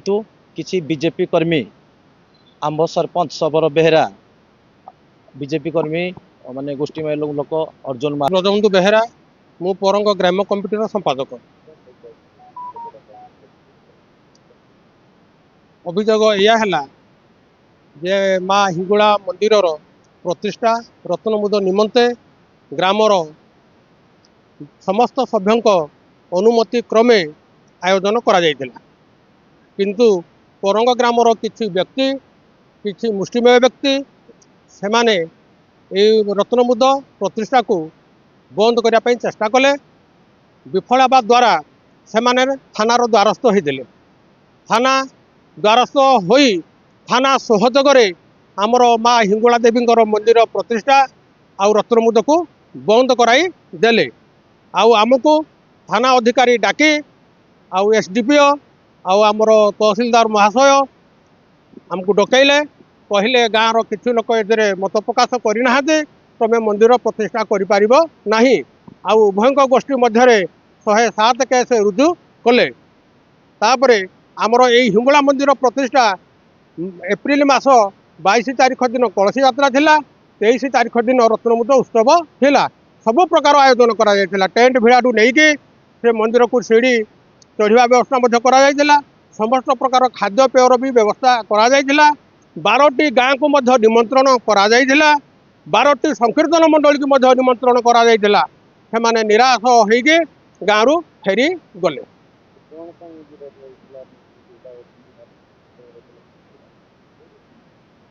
किंतु किसी बीजेपी कर्मी आंब सरपंच सबर बेहेरा बीजेपी कर्मी माने गोष्ठी लोक अर्जुन ब्रजबंधु बेहेरा मु परंग ग्राम कमिटीर संपादक। अभियोग या जे माँ हिंगुला मंदिर प्रतिष्ठा रत्नमुद निमंते ग्रामर समस्त सभ्यों अनुमति क्रमे आयोजन करा जायतिला। किंतु परंग ग्रामर किछि व्यक्ति किछि मुष्टिमेय व्यक्ति से माने रत्नमुद प्रतिष्ठा को बंद करने चेष्टा कले। विफल हवा द्वारा से माने थानार द्वारस्थ होते थाना द्वारस्थ होई थाना सहयोगरे आमर माँ हिंगुला देवी मंदिर प्रतिष्ठा आउ रत्नमुद को बंद कराई देले। आमको थाना अधिकारी डाकी आउ एसडीपीओ आउ आमर तहसीलदार महाशय आमको डकैले कहले गाँव किसी लोक ए मत प्रकाश करना तुम मंदिर प्रतिष्ठा करना उभय गोष्ठी मध्य 107 केस रुजु कले। तापर आमर यही हिंगुला मंदिर प्रतिष्ठा एप्रिल मास 22 तारीख दिन कलसी यात्रा थिला। 23 तारीख दिन रत्नमुद उत्सव थिला। सब प्रकार आयोजन करा जायतिला। टेंट भिड़ाठू नहीं कि से मंदिर को सीढ़ी चढ़ा व्यवस्था करा जायतिला। समस्त प्रकार खाद्य पेयर भी व्यवस्था करा जायतिला। 12टी गाँ को मध्य निमंत्रण करा जायतिला। 12टी संकीर्तन मंडल की मध्य निमंत्रण करा जायतिला। से माने निराश होइके गाँव फेरी गले।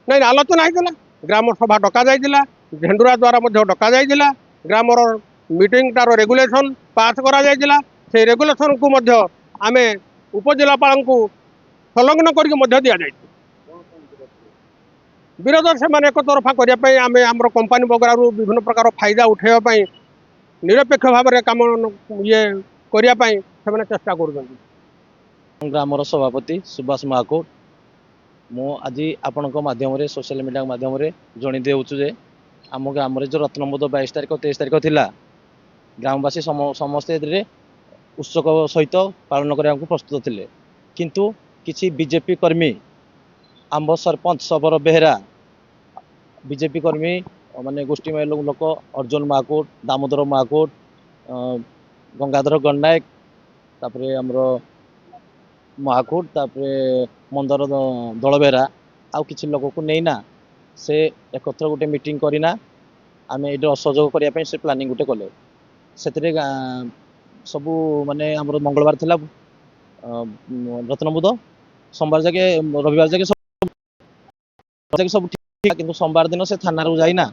नहीं आलोचना होता ग्राम सभा डका जाइला। झेंडुरा द्वारा डका जाइला। ग्रामर मीटिंग तार रेगुलेशन पास करा जाइला। से रेगुलेशन को मध्य आमे उपजिलापाल को संलग्न करके दि जाए। विरोध से एक तरफा करने आम आम कंपानी बगरारू विभिन्न प्रकार फायदा उठाइवाई निरपेक्ष भाव में कम ये करने से चेष्टा कर। ग्रामर सभापति सुभाष महाकुट मु आज आपण माध्यम सोशल मीडिया माध्यम जन देउछु जे आम ग्राम जो रत्नमुद 22 तारीख 23 तारीख थिला ग्रामवासी समस्ते उत्सुक सहित पालन करने को प्रस्तुत थिले। किंतु किसी बीजेपी कर्मी आंब सरपंच सबर बेहेरा बीजेपी कर्मी माने गोष्ठी लोक अर्जुन महाकुट दामोदर महाकुट गंगाधर गणनायक तापरे हमरो महाकुट तापरे मंदर दल बेहेरा आउ किसी लोक को नहींना से एकत्र गोटे मीटिंग करना आम ये असहयोग करने से प्लानिंग गोटे कले। से सबू माने हमरो मंगलवार थिला रत्नमुद सोमवार जाके रविवार जाके सब ठीक किंतु सोमवार दिन से थाना जाइना